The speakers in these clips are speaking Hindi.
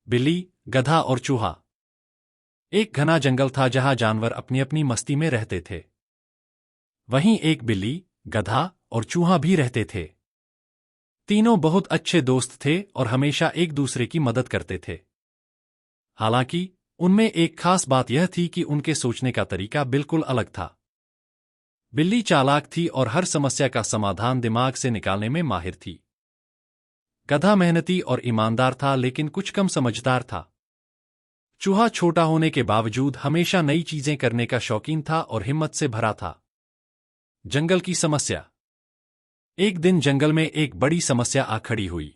बिल्ली, गधा और चूहा। एक घना जंगल था जहां जानवर अपनी अपनी मस्ती में रहते थे। वहीं एक बिल्ली, गधा और चूहा भी रहते थे। तीनों बहुत अच्छे दोस्त थे और हमेशा एक दूसरे की मदद करते थे। हालांकि उनमें एक खास बात यह थी कि उनके सोचने का तरीका बिल्कुल अलग था। बिल्ली चालाक थी और हर समस्या का समाधान दिमाग से निकालने में माहिर थी। गधा मेहनती और ईमानदार था लेकिन कुछ कम समझदार था। चूहा छोटा होने के बावजूद हमेशा नई चीजें करने का शौकीन था और हिम्मत से भरा था। जंगल की समस्या। एक दिन जंगल में एक बड़ी समस्या आ खड़ी हुई।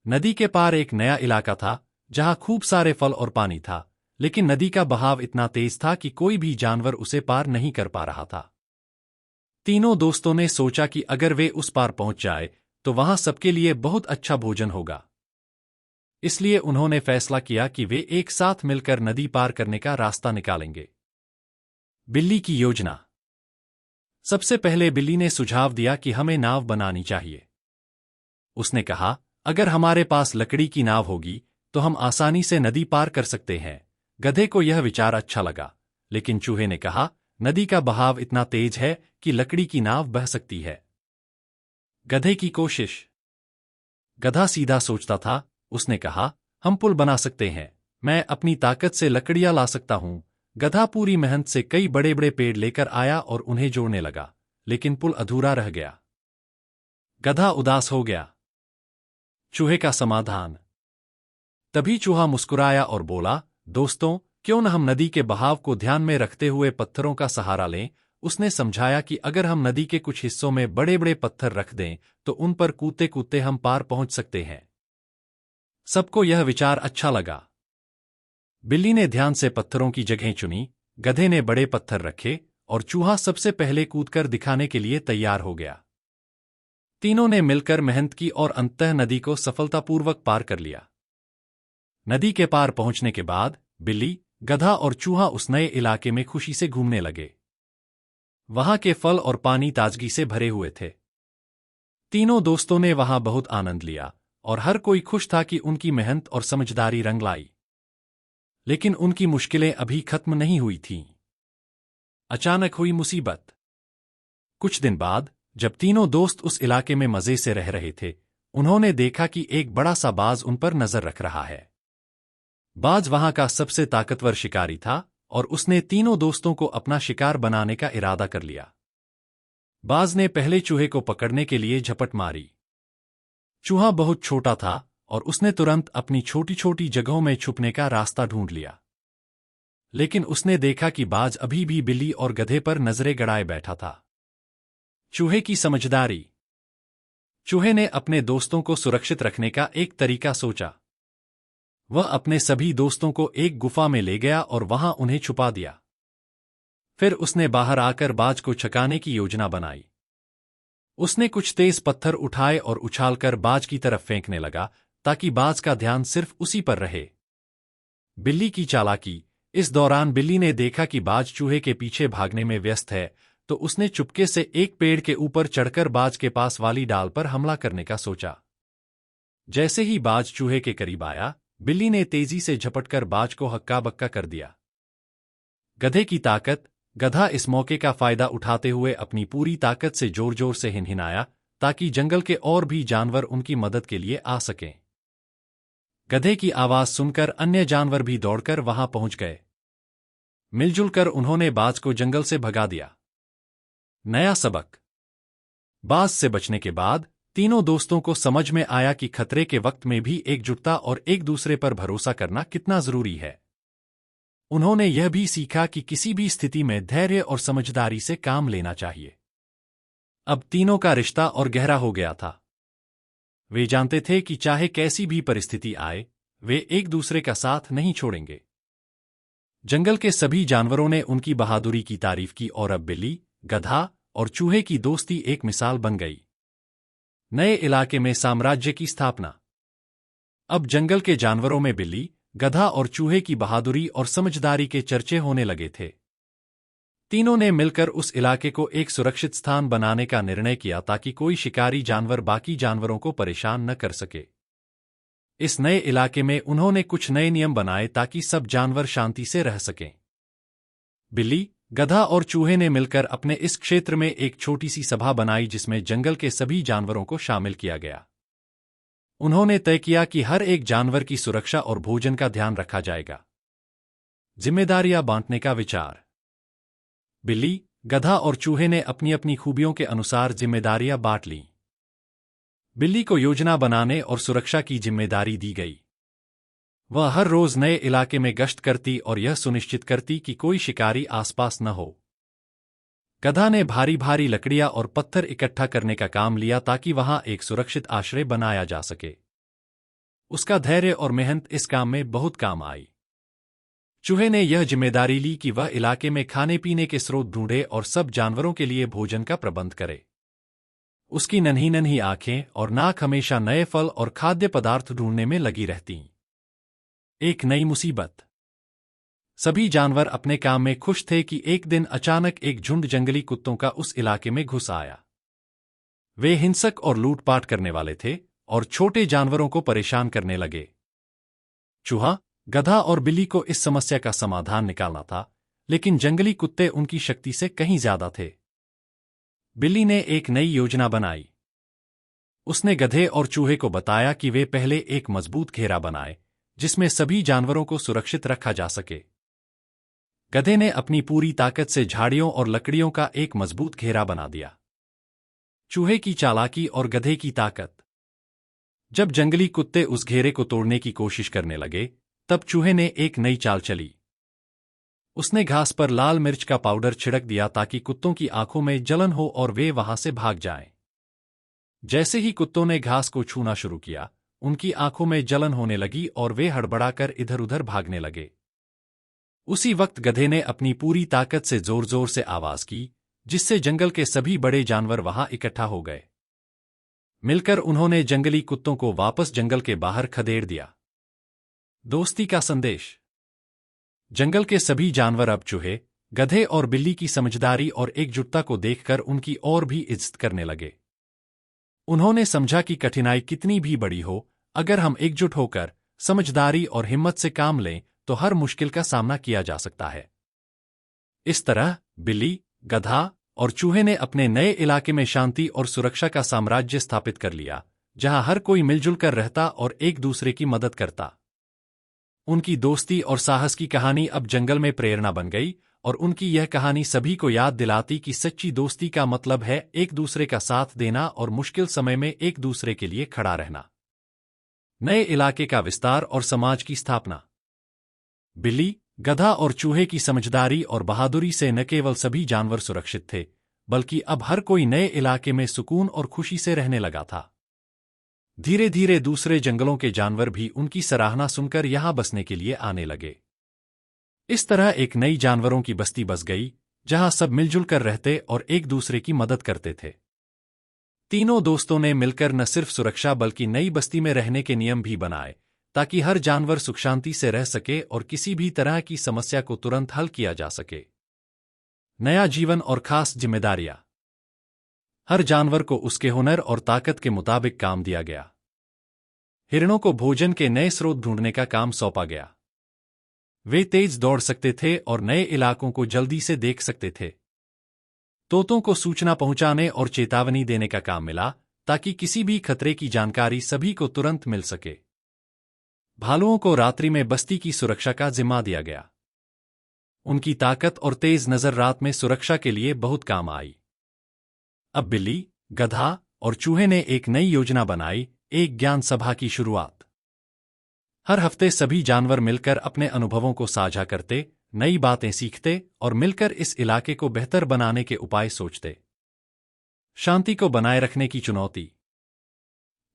नदी के पार एक नया इलाका था जहां खूब सारे फल और पानी था, लेकिन नदी का बहाव इतना तेज था कि कोई भी जानवर उसे पार नहीं कर पा रहा था। तीनों दोस्तों ने सोचा कि अगर वे उस पार पहुंच जाए तो वहां सबके लिए बहुत अच्छा भोजन होगा। इसलिए उन्होंने फैसला किया कि वे एक साथ मिलकर नदी पार करने का रास्ता निकालेंगे। बिल्ली की योजना। सबसे पहले बिल्ली ने सुझाव दिया कि हमें नाव बनानी चाहिए। उसने कहा, अगर हमारे पास लकड़ी की नाव होगी तो हम आसानी से नदी पार कर सकते हैं। गधे को यह विचार अच्छा लगा, लेकिन चूहे ने कहा, नदी का बहाव इतना तेज है कि लकड़ी की नाव बह सकती है। गधे की कोशिश। गधा सीधा सोचता था। उसने कहा, हम पुल बना सकते हैं, मैं अपनी ताकत से लकड़ियां ला सकता हूं। गधा पूरी मेहनत से कई बड़े बड़े पेड़ लेकर आया और उन्हें जोड़ने लगा, लेकिन पुल अधूरा रह गया। गधा उदास हो गया। चूहे का समाधान। तभी चूहा मुस्कुराया और बोला, दोस्तों, क्यों न हम नदी के बहाव को ध्यान में रखते हुए पत्थरों का सहारा लें। उसने समझाया कि अगर हम नदी के कुछ हिस्सों में बड़े बड़े पत्थर रख दें तो उन पर कूदते कूदते हम पार पहुंच सकते हैं। सबको यह विचार अच्छा लगा। बिल्ली ने ध्यान से पत्थरों की जगहें चुनी, गधे ने बड़े पत्थर रखे और चूहा सबसे पहले कूदकर दिखाने के लिए तैयार हो गया। तीनों ने मिलकर मेहनत की और अंततः नदी को सफलतापूर्वक पार कर लिया। नदी के पार पहुंचने के बाद बिल्ली, गधा और चूहा उस नए इलाके में खुशी से घूमने लगे। वहां के फल और पानी ताजगी से भरे हुए थे। तीनों दोस्तों ने वहां बहुत आनंद लिया और हर कोई खुश था कि उनकी मेहनत और समझदारी रंग लाई। लेकिन उनकी मुश्किलें अभी खत्म नहीं हुई थीं। अचानक हुई मुसीबत। कुछ दिन बाद, जब तीनों दोस्त उस इलाके में मजे से रह रहे थे, उन्होंने देखा कि एक बड़ा सा बाज उन पर नजर रख रहा है। बाज वहां का सबसे ताकतवर शिकारी था और उसने तीनों दोस्तों को अपना शिकार बनाने का इरादा कर लिया। बाज ने पहले चूहे को पकड़ने के लिए झपट मारी। चूहा बहुत छोटा था और उसने तुरंत अपनी छोटी छोटी जगहों में छुपने का रास्ता ढूंढ लिया। लेकिन उसने देखा कि बाज अभी भी बिल्ली और गधे पर नजरें गड़ाए बैठा था। चूहे की समझदारी। चूहे ने अपने दोस्तों को सुरक्षित रखने का एक तरीका सोचा। वह अपने सभी दोस्तों को एक गुफा में ले गया और वहां उन्हें छुपा दिया। फिर उसने बाहर आकर बाज को छकाने की योजना बनाई। उसने कुछ तेज पत्थर उठाए और उछालकर बाज की तरफ फेंकने लगा ताकि बाज का ध्यान सिर्फ उसी पर रहे। बिल्ली की चालाकी। इस दौरान बिल्ली ने देखा कि बाज चूहे के पीछे भागने में व्यस्त है, तो उसने चुपके से एक पेड़ के ऊपर चढ़कर बाज के पास वाली डाल पर हमला करने का सोचा। जैसे ही बाज चूहे के करीब आया, बिल्ली ने तेजी से झपटकर बाज को हक्का बक्का कर दिया। गधे की ताकत। गधा इस मौके का फायदा उठाते हुए अपनी पूरी ताकत से जोर जोर से हिनहिनाया ताकि जंगल के और भी जानवर उनकी मदद के लिए आ सकें। गधे की आवाज सुनकर अन्य जानवर भी दौड़कर वहां पहुंच गए। मिलजुल कर उन्होंने बाज को जंगल से भगा दिया। नया सबक। बाज से बचने के बाद तीनों दोस्तों को समझ में आया कि खतरे के वक्त में भी एकजुटता और एक दूसरे पर भरोसा करना कितना जरूरी है। उन्होंने यह भी सीखा कि किसी भी स्थिति में धैर्य और समझदारी से काम लेना चाहिए। अब तीनों का रिश्ता और गहरा हो गया था। वे जानते थे कि चाहे कैसी भी परिस्थिति आए, वे एक दूसरे का साथ नहीं छोड़ेंगे। जंगल के सभी जानवरों ने उनकी बहादुरी की तारीफ की और अब बिल्ली, गधा और चूहे की दोस्ती एक मिसाल बन गई। नए इलाके में साम्राज्य की स्थापना। अब जंगल के जानवरों में बिल्ली, गधा और चूहे की बहादुरी और समझदारी के चर्चे होने लगे थे। तीनों ने मिलकर उस इलाके को एक सुरक्षित स्थान बनाने का निर्णय किया ताकि कोई शिकारी जानवर बाकी जानवरों को परेशान न कर सके। इस नए इलाके में उन्होंने कुछ नए नियम बनाए ताकि सब जानवर शांति से रह सकें। बिल्ली, गधा और चूहे ने मिलकर अपने इस क्षेत्र में एक छोटी सी सभा बनाई जिसमें जंगल के सभी जानवरों को शामिल किया गया। उन्होंने तय किया कि हर एक जानवर की सुरक्षा और भोजन का ध्यान रखा जाएगा। जिम्मेदारियां बांटने का विचार। बिल्ली, गधा और चूहे ने अपनी अपनी खूबियों के अनुसार जिम्मेदारियां बांट लीं। बिल्ली को योजना बनाने और सुरक्षा की जिम्मेदारी दी गई। वह हर रोज नए इलाके में गश्त करती और यह सुनिश्चित करती कि कोई शिकारी आसपास न हो। गधा ने भारी भारी लकड़ियां और पत्थर इकट्ठा करने का काम लिया ताकि वहां एक सुरक्षित आश्रय बनाया जा सके। उसका धैर्य और मेहनत इस काम में बहुत काम आई। चूहे ने यह जिम्मेदारी ली कि वह इलाके में खाने पीने के स्रोत ढूंढे और सब जानवरों के लिए भोजन का प्रबंध करे। उसकी नन्ही नन्ही आंखें और नाक हमेशा नए फल और खाद्य पदार्थ ढूंढने में लगी रहतीं। एक नई मुसीबत। सभी जानवर अपने काम में खुश थे कि एक दिन अचानक एक झुंड जंगली कुत्तों का उस इलाके में घुस आया। वे हिंसक और लूटपाट करने वाले थे और छोटे जानवरों को परेशान करने लगे। चूहा, गधा और बिल्ली को इस समस्या का समाधान निकालना था, लेकिन जंगली कुत्ते उनकी शक्ति से कहीं ज्यादा थे। बिल्ली ने एक नई योजना बनाई। उसने गधे और चूहे को बताया कि वे पहले एक मजबूत घेरा बनाए जिसमें सभी जानवरों को सुरक्षित रखा जा सके। गधे ने अपनी पूरी ताकत से झाड़ियों और लकड़ियों का एक मजबूत घेरा बना दिया। चूहे की चालाकी और गधे की ताकत। जब जंगली कुत्ते उस घेरे को तोड़ने की कोशिश करने लगे, तब चूहे ने एक नई चाल चली। उसने घास पर लाल मिर्च का पाउडर छिड़क दिया ताकि कुत्तों की आंखों में जलन हो और वे वहां से भाग जाएं। जैसे ही कुत्तों ने घास को छूना शुरू किया, उनकी आंखों में जलन होने लगी और वे हड़बड़ाकर इधर-उधर भागने लगे। उसी वक्त गधे ने अपनी पूरी ताकत से जोर-जोर से आवाज की, जिससे जंगल के सभी बड़े जानवर वहां इकट्ठा हो गए। मिलकर उन्होंने जंगली कुत्तों को वापस जंगल के बाहर खदेड़ दिया। दोस्ती का संदेश। जंगल के सभी जानवर अब चूहे, गधे और बिल्ली की समझदारी और एकजुटता को देखकर उनकी और भी इज्जत करने लगे। उन्होंने समझा कि कठिनाई कितनी भी बड़ी हो, अगर हम एकजुट होकर समझदारी और हिम्मत से काम लें तो हर मुश्किल का सामना किया जा सकता है। इस तरह बिल्ली, गधा और चूहे ने अपने नए इलाके में शांति और सुरक्षा का साम्राज्य स्थापित कर लिया, जहां हर कोई मिलजुल कर रहता और एक दूसरे की मदद करता। उनकी दोस्ती और साहस की कहानी अब जंगल में प्रेरणा बन गई और उनकी यह कहानी सभी को याद दिलाती कि सच्ची दोस्ती का मतलब है एक दूसरे का साथ देना और मुश्किल समय में एक दूसरे के लिए खड़ा रहना। नए इलाके का विस्तार और समाज की स्थापना। बिल्ली, गधा और चूहे की समझदारी और बहादुरी से न केवल सभी जानवर सुरक्षित थे, बल्कि अब हर कोई नए इलाके में सुकून और खुशी से रहने लगा था। धीरे धीरे दूसरे जंगलों के जानवर भी उनकी सराहना सुनकर यहां बसने के लिए आने लगे। इस तरह एक नई जानवरों की बस्ती बस गई, जहां सब मिलजुल कर रहते और एक दूसरे की मदद करते थे। तीनों दोस्तों ने मिलकर न सिर्फ सुरक्षा बल्कि नई बस्ती में रहने के नियम भी बनाए, ताकि हर जानवर सुख शांति से रह सके और किसी भी तरह की समस्या को तुरंत हल किया जा सके। नया जीवन और खास जिम्मेदारियां। हर जानवर को उसके हुनर और ताकत के मुताबिक काम दिया गया। हिरणों को भोजन के नए स्रोत ढूंढने का काम सौंपा गया। वे तेज दौड़ सकते थे और नए इलाकों को जल्दी से देख सकते थे। तोतों को सूचना पहुंचाने और चेतावनी देने का काम मिला, ताकि किसी भी खतरे की जानकारी सभी को तुरंत मिल सके। भालुओं को रात्रि में बस्ती की सुरक्षा का जिम्मा दिया गया। उनकी ताकत और तेज नजर रात में सुरक्षा के लिए बहुत काम आई। अब बिल्ली, गधा और चूहे ने एक नई योजना बनाई, एक ज्ञान सभा की शुरुआत। हर हफ्ते सभी जानवर मिलकर अपने अनुभवों को साझा करते, नई बातें सीखते और मिलकर इस इलाके को बेहतर बनाने के उपाय सोचते। शांति को बनाए रखने की चुनौती।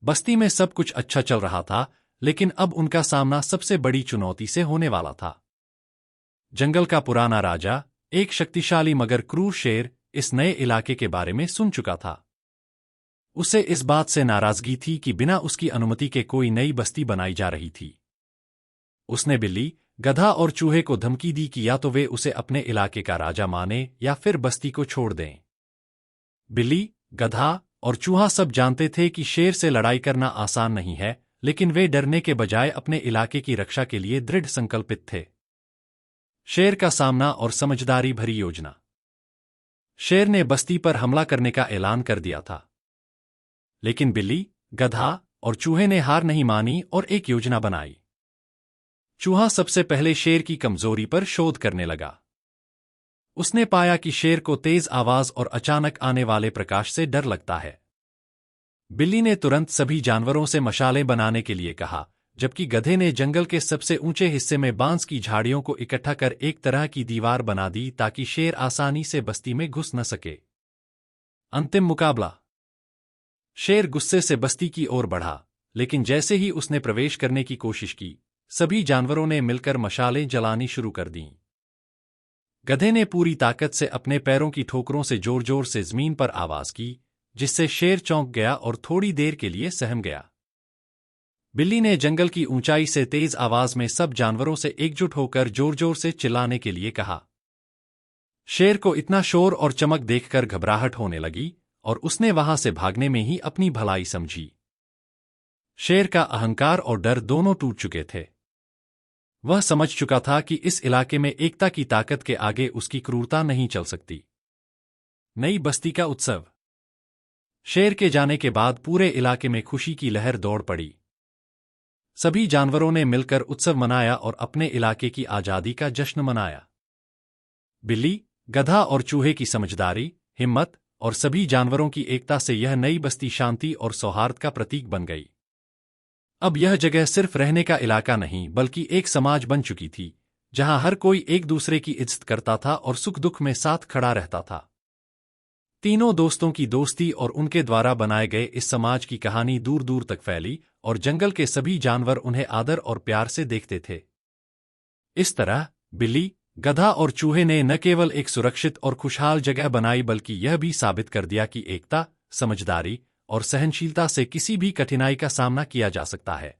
बस्ती में सब कुछ अच्छा चल रहा था, लेकिन अब उनका सामना सबसे बड़ी चुनौती से होने वाला था। जंगल का पुराना राजा, एक शक्तिशाली मगर क्रूर शेर, इस नए इलाके के बारे में सुन चुका था। उसे इस बात से नाराजगी थी कि बिना उसकी अनुमति के कोई नई बस्ती बनाई जा रही थी। उसने बिल्ली, गधा और चूहे को धमकी दी कि या तो वे उसे अपने इलाके का राजा माने या फिर बस्ती को छोड़ दें। बिल्ली, गधा और चूहा सब जानते थे कि शेर से लड़ाई करना आसान नहीं है, लेकिन वे डरने के बजाय अपने इलाके की रक्षा के लिए दृढ़ संकल्पित थे। शेर का सामना और समझदारी भरी योजना। शेर ने बस्ती पर हमला करने का ऐलान कर दिया था, लेकिन बिल्ली, गधा और चूहे ने हार नहीं मानी और एक योजना बनाई। चूहा सबसे पहले शेर की कमजोरी पर शोध करने लगा। उसने पाया कि शेर को तेज आवाज और अचानक आने वाले प्रकाश से डर लगता है। बिल्ली ने तुरंत सभी जानवरों से मशालें बनाने के लिए कहा, जबकि गधे ने जंगल के सबसे ऊंचे हिस्से में बांस की झाड़ियों को इकट्ठा कर एक तरह की दीवार बना दी ताकि शेर आसानी से बस्ती में घुस न सके। अंतिम मुकाबला। शेर गुस्से से बस्ती की ओर बढ़ा, लेकिन जैसे ही उसने प्रवेश करने की कोशिश की, सभी जानवरों ने मिलकर मशालें जलानी शुरू कर दीं। गधे ने पूरी ताकत से अपने पैरों की ठोकरों से जोर जोर से जमीन पर आवाज की, जिससे शेर चौंक गया और थोड़ी देर के लिए सहम गया। बिल्ली ने जंगल की ऊंचाई से तेज आवाज में सब जानवरों से एकजुट होकर जोर जोर से चिल्लाने के लिए कहा। शेर को इतना शोर और चमक देखकर घबराहट होने लगी और उसने वहां से भागने में ही अपनी भलाई समझी। शेर का अहंकार और डर दोनों टूट चुके थे। वह समझ चुका था कि इस इलाके में एकता की ताकत के आगे उसकी क्रूरता नहीं चल सकती। नई बस्ती का उत्सव। शेर के जाने के बाद पूरे इलाके में खुशी की लहर दौड़ पड़ी। सभी जानवरों ने मिलकर उत्सव मनाया और अपने इलाके की आजादी का जश्न मनाया। बिल्ली, गधा और चूहे की समझदारी, हिम्मत और सभी जानवरों की एकता से यह नई बस्ती शांति और सौहार्द का प्रतीक बन गई। अब यह जगह सिर्फ रहने का इलाका नहीं बल्कि एक समाज बन चुकी थी, जहां हर कोई एक दूसरे की इज्जत करता था और सुख दुख में साथ खड़ा रहता था। तीनों दोस्तों की दोस्ती और उनके द्वारा बनाए गए इस समाज की कहानी दूर दूर तक फैली और जंगल के सभी जानवर उन्हें आदर और प्यार से देखते थे। इस तरह बिल्ली, गधा और चूहे ने न केवल एक सुरक्षित और खुशहाल जगह बनाई बल्कि यह भी साबित कर दिया कि एकता, समझदारी और सहनशीलता से किसी भी कठिनाई का सामना किया जा सकता है।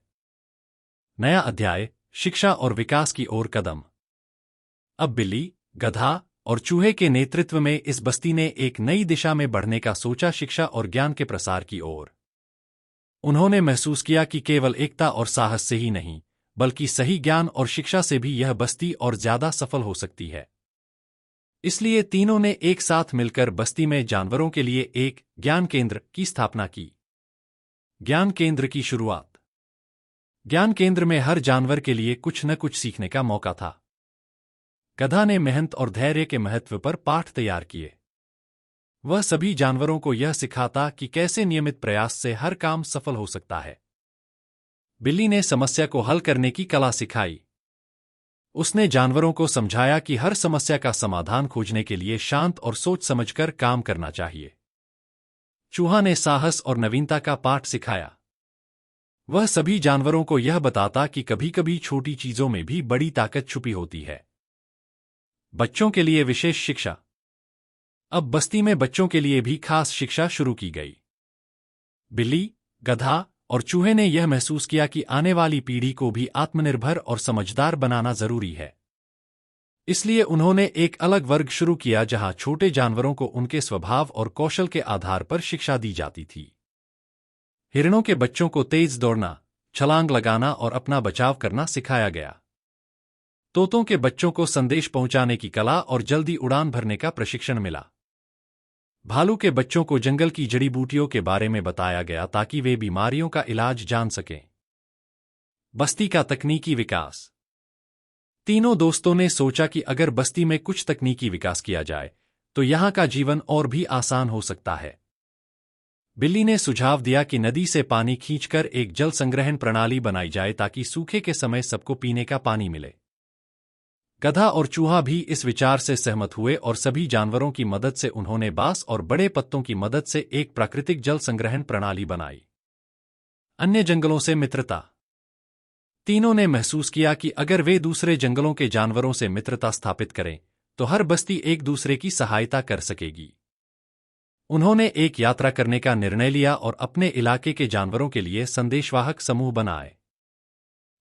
नया अध्याय, शिक्षा और विकास की ओर कदम। अब बिल्ली, गधा और चूहे के नेतृत्व में इस बस्ती ने एक नई दिशा में बढ़ने का सोचा, शिक्षा और ज्ञान के प्रसार की ओर। उन्होंने महसूस किया कि केवल एकता और साहस से ही नहीं, बल्कि सही ज्ञान और शिक्षा से भी यह बस्ती और ज्यादा सफल हो सकती है। इसलिए तीनों ने एक साथ मिलकर बस्ती में जानवरों के लिए एक ज्ञान केंद्र की स्थापना की। ज्ञान केंद्र की शुरुआत। ज्ञान केंद्र में हर जानवर के लिए कुछ न कुछ सीखने का मौका था। गधा ने मेहनत और धैर्य के महत्व पर पाठ तैयार किए। वह सभी जानवरों को यह सिखाता कि कैसे नियमित प्रयास से हर काम सफल हो सकता है। बिल्ली ने समस्या को हल करने की कला सिखाई। उसने जानवरों को समझाया कि हर समस्या का समाधान खोजने के लिए शांत और सोच समझकर काम करना चाहिए। चूहा ने साहस और नवीनता का पाठ सिखाया। वह सभी जानवरों को यह बताता कि कभी-कभी छोटी चीजों में भी बड़ी ताकत छुपी होती है। बच्चों के लिए विशेष शिक्षा। अब बस्ती में बच्चों के लिए भी खास शिक्षा शुरू की गई। बिल्ली, गधा और चूहे ने यह महसूस किया कि आने वाली पीढ़ी को भी आत्मनिर्भर और समझदार बनाना जरूरी है। इसलिए उन्होंने एक अलग वर्ग शुरू किया जहां छोटे जानवरों को उनके स्वभाव और कौशल के आधार पर शिक्षा दी जाती थी। हिरणों के बच्चों को तेज दौड़ना, छलांग लगाना और अपना बचाव करना सिखाया गया। तोतों के बच्चों को संदेश पहुंचाने की कला और जल्दी उड़ान भरने का प्रशिक्षण मिला। भालू के बच्चों को जंगल की जड़ी बूटियों के बारे में बताया गया ताकि वे बीमारियों का इलाज जान सकें। बस्ती का तकनीकी विकास। तीनों दोस्तों ने सोचा कि अगर बस्ती में कुछ तकनीकी विकास किया जाए तो यहां का जीवन और भी आसान हो सकता है। बिल्ली ने सुझाव दिया कि नदी से पानी खींचकर एक जल संग्रहण प्रणाली बनाई जाए ताकि सूखे के समय सबको पीने का पानी मिले। गधा और चूहा भी इस विचार से सहमत हुए और सभी जानवरों की मदद से उन्होंने बांस और बड़े पत्तों की मदद से एक प्राकृतिक जल संग्रहण प्रणाली बनाई। अन्य जंगलों से मित्रता। तीनों ने महसूस किया कि अगर वे दूसरे जंगलों के जानवरों से मित्रता स्थापित करें तो हर बस्ती एक दूसरे की सहायता कर सकेगी। उन्होंने एक यात्रा करने का निर्णय लिया और अपने इलाके के जानवरों के लिए संदेशवाहक समूह बनाए।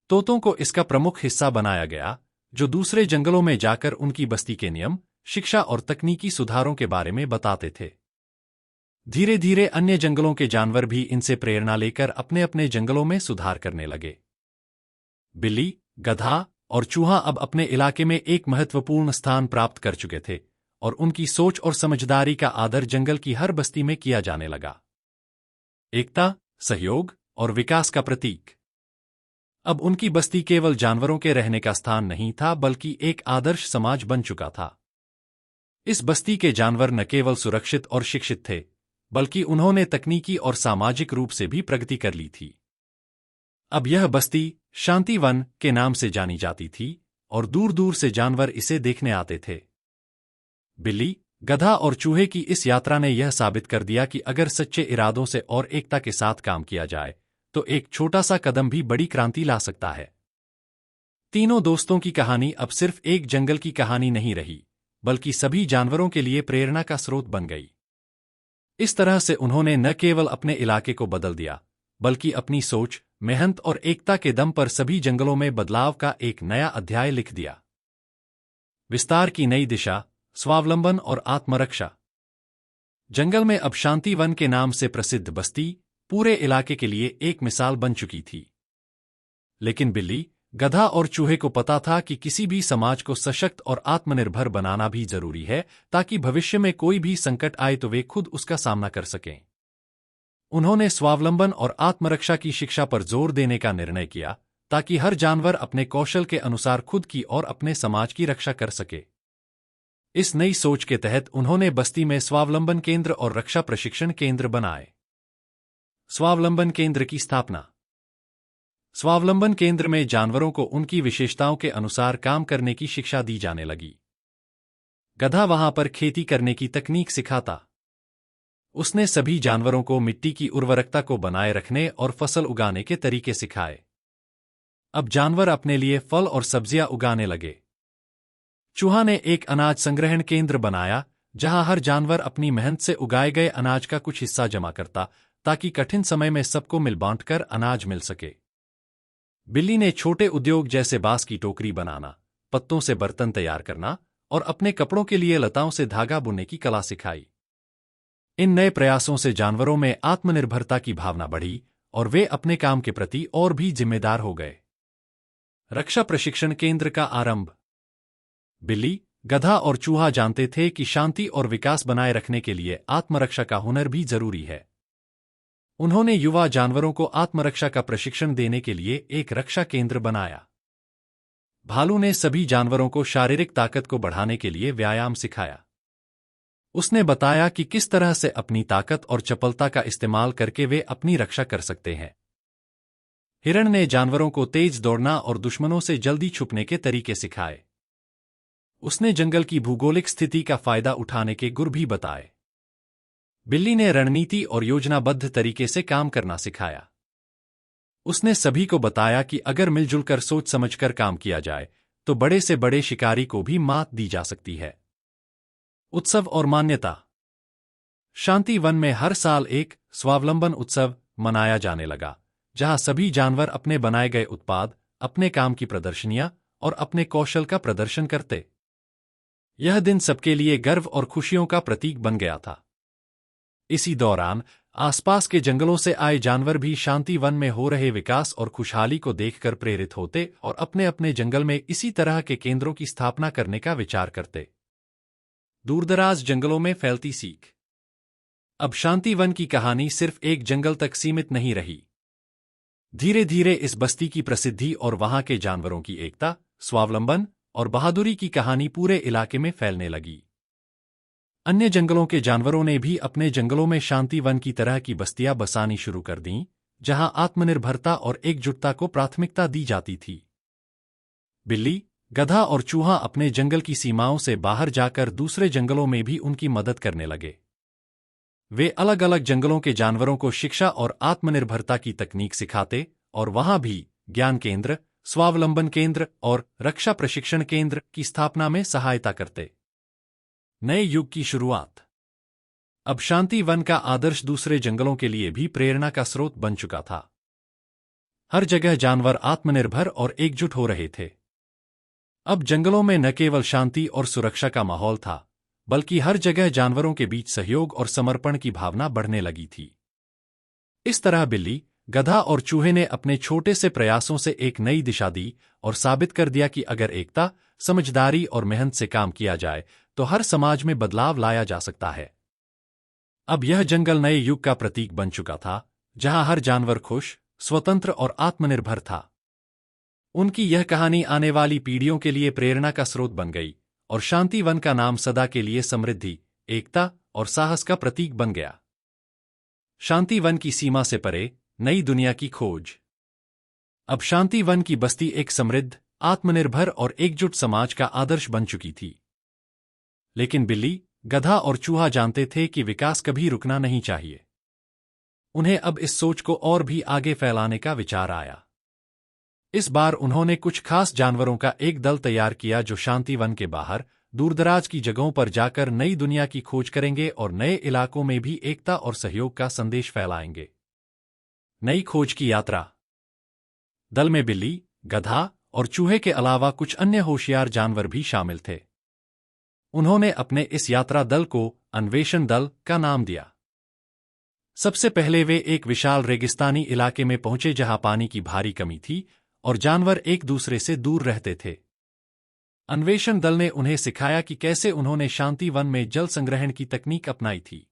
तोतों को इसका प्रमुख हिस्सा बनाया गया, जो दूसरे जंगलों में जाकर उनकी बस्ती के नियम, शिक्षा और तकनीकी सुधारों के बारे में बताते थे। धीरे धीरे अन्य जंगलों के जानवर भी इनसे प्रेरणा लेकर अपने अपने जंगलों में सुधार करने लगे। बिल्ली, गधा और चूहा अब अपने इलाके में एक महत्वपूर्ण स्थान प्राप्त कर चुके थे और उनकी सोच और समझदारी का आदर जंगल की हर बस्ती में किया जाने लगा। एकता, सहयोग और विकास का प्रतीक। अब उनकी बस्ती केवल जानवरों के रहने का स्थान नहीं था बल्कि एक आदर्श समाज बन चुका था। इस बस्ती के जानवर न केवल सुरक्षित और शिक्षित थे बल्कि उन्होंने तकनीकी और सामाजिक रूप से भी प्रगति कर ली थी। अब यह बस्ती शांति वन के नाम से जानी जाती थी और दूर दूर से जानवर इसे देखने आते थे। बिल्ली, गधा और चूहे की इस यात्रा ने यह साबित कर दिया कि अगर सच्चे इरादों से और एकता के साथ काम किया जाए तो एक छोटा सा कदम भी बड़ी क्रांति ला सकता है। तीनों दोस्तों की कहानी अब सिर्फ एक जंगल की कहानी नहीं रही बल्कि सभी जानवरों के लिए प्रेरणा का स्रोत बन गई। इस तरह से उन्होंने न केवल अपने इलाके को बदल दिया बल्कि अपनी सोच, मेहनत और एकता के दम पर सभी जंगलों में बदलाव का एक नया अध्याय लिख दिया। विस्तार की नई दिशा, स्वावलंबन और आत्मरक्षा। जंगल में अब शांति वन के नाम से प्रसिद्ध बस्ती पूरे इलाके के लिए एक मिसाल बन चुकी थी। लेकिन बिल्ली, गधा और चूहे को पता था कि किसी भी समाज को सशक्त और आत्मनिर्भर बनाना भी जरूरी है ताकि भविष्य में कोई भी संकट आए तो वे खुद उसका सामना कर सकें। उन्होंने स्वावलंबन और आत्मरक्षा की शिक्षा पर जोर देने का निर्णय किया ताकि हर जानवर अपने कौशल के अनुसार खुद की और अपने समाज की रक्षा कर सके। इस नई सोच के तहत उन्होंने बस्ती में स्वावलंबन केंद्र और रक्षा प्रशिक्षण केंद्र बनाए। स्वावलंबन केंद्र की स्थापना। स्वावलंबन केंद्र में जानवरों को उनकी विशेषताओं के अनुसार काम करने की शिक्षा दी जाने लगी। गधा वहां पर खेती करने की तकनीक सिखाता। उसने सभी जानवरों को मिट्टी की उर्वरकता को बनाए रखने और फसल उगाने के तरीके सिखाए। अब जानवर अपने लिए फल और सब्जियां उगाने लगे। चूहा ने एक अनाज संग्रहण केंद्र बनाया जहां हर जानवर अपनी मेहनत से उगाए गए अनाज का कुछ हिस्सा जमा करता ताकि कठिन समय में सबको मिल बांटकर अनाज मिल सके। बिल्ली ने छोटे उद्योग जैसे बांस की टोकरी बनाना, पत्तों से बर्तन तैयार करना और अपने कपड़ों के लिए लताओं से धागा बुनने की कला सिखाई। इन नए प्रयासों से जानवरों में आत्मनिर्भरता की भावना बढ़ी और वे अपने काम के प्रति और भी जिम्मेदार हो गए। रक्षा प्रशिक्षण केंद्र का आरंभ। बिल्ली, गधा और चूहा जानते थे कि शांति और विकास बनाए रखने के लिए आत्मरक्षा का हुनर भी जरूरी है। उन्होंने युवा जानवरों को आत्मरक्षा का प्रशिक्षण देने के लिए एक रक्षा केंद्र बनाया। भालू ने सभी जानवरों को शारीरिक ताकत को बढ़ाने के लिए व्यायाम सिखाया। उसने बताया कि किस तरह से अपनी ताकत और चपलता का इस्तेमाल करके वे अपनी रक्षा कर सकते हैं। हिरण ने जानवरों को तेज दौड़ना और दुश्मनों से जल्दी छुपने के तरीके सिखाए। उसने जंगल की भूगोलिक स्थिति का फायदा उठाने के गुर भी बताए। बिल्ली ने रणनीति और योजनाबद्ध तरीके से काम करना सिखाया। उसने सभी को बताया कि अगर मिलजुल कर सोच समझकर काम किया जाए तो बड़े से बड़े शिकारी को भी मात दी जा सकती है। उत्सव और मान्यता। शांति वन में हर साल एक स्वावलंबन उत्सव मनाया जाने लगा जहां सभी जानवर अपने बनाए गए उत्पाद, अपने काम की प्रदर्शनियां और अपने कौशल का प्रदर्शन करते। यह दिन सबके लिए गर्व और खुशियों का प्रतीक बन गया था। इसी दौरान आसपास के जंगलों से आए जानवर भी शांति वन में हो रहे विकास और खुशहाली को देखकर प्रेरित होते और अपने अपने जंगल में इसी तरह के केंद्रों की स्थापना करने का विचार करते। दूरदराज जंगलों में फैलती सीख। अब शांति वन की कहानी सिर्फ एक जंगल तक सीमित नहीं रही। धीरे धीरे इस बस्ती की प्रसिद्धि और वहां के जानवरों की एकता, स्वावलंबन और बहादुरी की कहानी पूरे इलाके में फैलने लगी। अन्य जंगलों के जानवरों ने भी अपने जंगलों में शांति वन की तरह की बस्तियां बसानी शुरू कर दीं, जहां आत्मनिर्भरता और एकजुटता को प्राथमिकता दी जाती थी। बिल्ली, गधा और चूहा अपने जंगल की सीमाओं से बाहर जाकर दूसरे जंगलों में भी उनकी मदद करने लगे। वे अलग अलग जंगलों के जानवरों को शिक्षा और आत्मनिर्भरता की तकनीक सिखाते और वहां भी ज्ञान केंद्र, स्वावलंबन केंद्र और रक्षा प्रशिक्षण केंद्र की स्थापना में सहायता करते। नए युग की शुरुआत। अब शांति वन का आदर्श दूसरे जंगलों के लिए भी प्रेरणा का स्रोत बन चुका था। हर जगह जानवर आत्मनिर्भर और एकजुट हो रहे थे। अब जंगलों में न केवल शांति और सुरक्षा का माहौल था, बल्कि हर जगह जानवरों के बीच सहयोग और समर्पण की भावना बढ़ने लगी थी। इस तरह बिल्ली, गधा और चूहे ने अपने छोटे से प्रयासों से एक नई दिशा दी और साबित कर दिया कि अगर एकता, समझदारी और मेहनत से काम किया जाए तो हर समाज में बदलाव लाया जा सकता है। अब यह जंगल नए युग का प्रतीक बन चुका था, जहां हर जानवर खुश, स्वतंत्र और आत्मनिर्भर था। उनकी यह कहानी आने वाली पीढ़ियों के लिए प्रेरणा का स्रोत बन गई और शांति वन का नाम सदा के लिए समृद्धि, एकता और साहस का प्रतीक बन गया। शांति वन की सीमा से परे, नई दुनिया की खोज। अब शांति वन की बस्ती एक समृद्ध, आत्मनिर्भर और एकजुट समाज का आदर्श बन चुकी थी। लेकिन बिल्ली, गधा और चूहा जानते थे कि विकास कभी रुकना नहीं चाहिए। उन्हें अब इस सोच को और भी आगे फैलाने का विचार आया। इस बार उन्होंने कुछ खास जानवरों का एक दल तैयार किया जो शांति वन के बाहर, दूरदराज की जगहों पर जाकर नई दुनिया की खोज करेंगे और नए इलाकों में भी एकता और सहयोग का संदेश फैलाएंगे। नई खोज की यात्रा। दल में बिल्ली, गधा और चूहे के अलावा कुछ अन्य होशियार जानवर भी शामिल थे। उन्होंने अपने इस यात्रा दल को अन्वेषण दल का नाम दिया। सबसे पहले वे एक विशाल रेगिस्तानी इलाके में पहुंचे जहां पानी की भारी कमी थी और जानवर एक दूसरे से दूर रहते थे। अन्वेषण दल ने उन्हें सिखाया कि कैसे उन्होंने शांति वन में जल संग्रहण की तकनीक अपनाई थी।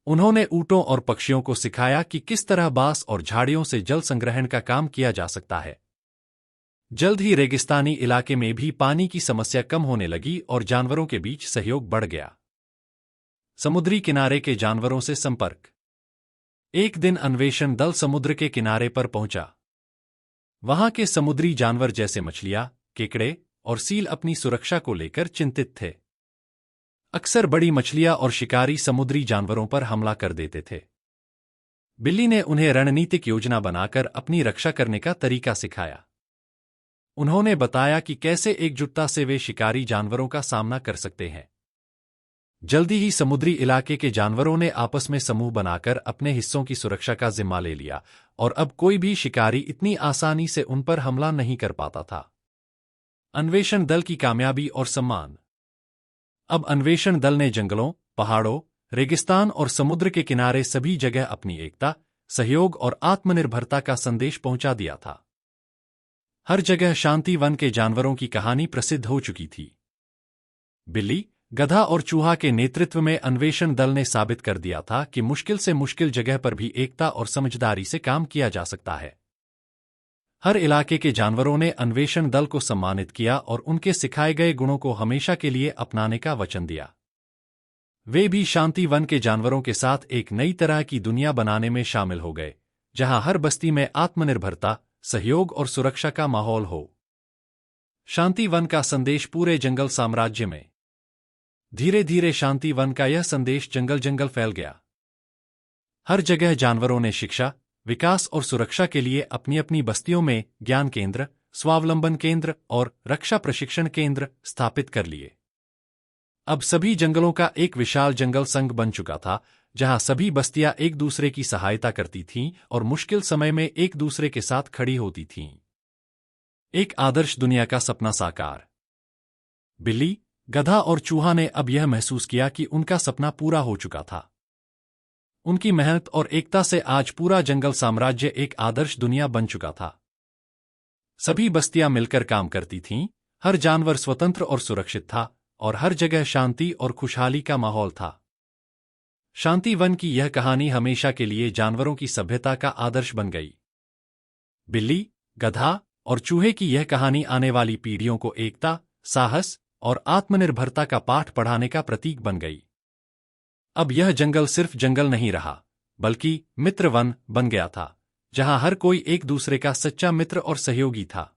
उन्होंने ऊंटों और पक्षियों को सिखाया कि किस तरह बांस और झाड़ियों से जल संग्रहण का काम किया जा सकता है। जल्द ही रेगिस्तानी इलाके में भी पानी की समस्या कम होने लगी और जानवरों के बीच सहयोग बढ़ गया। समुद्री किनारे के जानवरों से संपर्क। एक दिन अन्वेषण दल समुद्र के किनारे पर पहुंचा। वहां के समुद्री जानवर जैसे मछलियां, केकड़े और सील अपनी सुरक्षा को लेकर चिंतित थे। अक्सर बड़ी मछलियां और शिकारी समुद्री जानवरों पर हमला कर देते थे। बिल्ली ने उन्हें रणनीतिक योजना बनाकर अपनी रक्षा करने का तरीका सिखाया। उन्होंने बताया कि कैसे एकजुटता से वे शिकारी जानवरों का सामना कर सकते हैं। जल्दी ही समुद्री इलाके के जानवरों ने आपस में समूह बनाकर अपने हिस्सों की सुरक्षा का जिम्मा ले लिया और अब कोई भी शिकारी इतनी आसानी से उन पर हमला नहीं कर पाता था। अन्वेषण दल की कामयाबी और सम्मान। अब अन्वेषण दल ने जंगलों, पहाड़ों, रेगिस्तान और समुद्र के किनारे सभी जगह अपनी एकता, सहयोग और आत्मनिर्भरता का संदेश पहुंचा दिया था। हर जगह शांति वन के जानवरों की कहानी प्रसिद्ध हो चुकी थी। बिल्ली, गधा और चूहा के नेतृत्व में अन्वेषण दल ने साबित कर दिया था कि मुश्किल से मुश्किल जगह पर भी एकता और समझदारी से काम किया जा सकता है। हर इलाके के जानवरों ने अन्वेषण दल को सम्मानित किया और उनके सिखाए गए गुणों को हमेशा के लिए अपनाने का वचन दिया। वे भी शांति वन के जानवरों के साथ एक नई तरह की दुनिया बनाने में शामिल हो गए, जहां हर बस्ती में आत्मनिर्भरता, सहयोग और सुरक्षा का माहौल हो। शांति वन का संदेश पूरे जंगल साम्राज्य में। धीरे धीरे शांति वन का यह संदेश जंगल जंगल फैल गया। हर जगह जानवरों ने शिक्षा, विकास और सुरक्षा के लिए अपनी अपनी बस्तियों में ज्ञान केंद्र, स्वावलंबन केंद्र और रक्षा प्रशिक्षण केंद्र स्थापित कर लिए। अब सभी जंगलों का एक विशाल जंगल संघ बन चुका था, जहां सभी बस्तियां एक दूसरे की सहायता करती थीं और मुश्किल समय में एक दूसरे के साथ खड़ी होती थीं। एक आदर्श दुनिया का सपना साकार। बिल्ली, गधा और चूहा ने अब यह महसूस किया कि उनका सपना पूरा हो चुका था। उनकी मेहनत और एकता से आज पूरा जंगल साम्राज्य एक आदर्श दुनिया बन चुका था। सभी बस्तियां मिलकर काम करती थीं, हर जानवर स्वतंत्र और सुरक्षित था और हर जगह शांति और खुशहाली का माहौल था। शांति वन की यह कहानी हमेशा के लिए जानवरों की सभ्यता का आदर्श बन गई। बिल्ली, गधा और चूहे की यह कहानी आने वाली पीढ़ियों को एकता, साहस और आत्मनिर्भरता का पाठ पढ़ाने का प्रतीक बन गई। अब यह जंगल सिर्फ जंगल नहीं रहा, बल्कि मित्र वन बन गया था, जहां हर कोई एक दूसरे का सच्चा मित्र और सहयोगी था।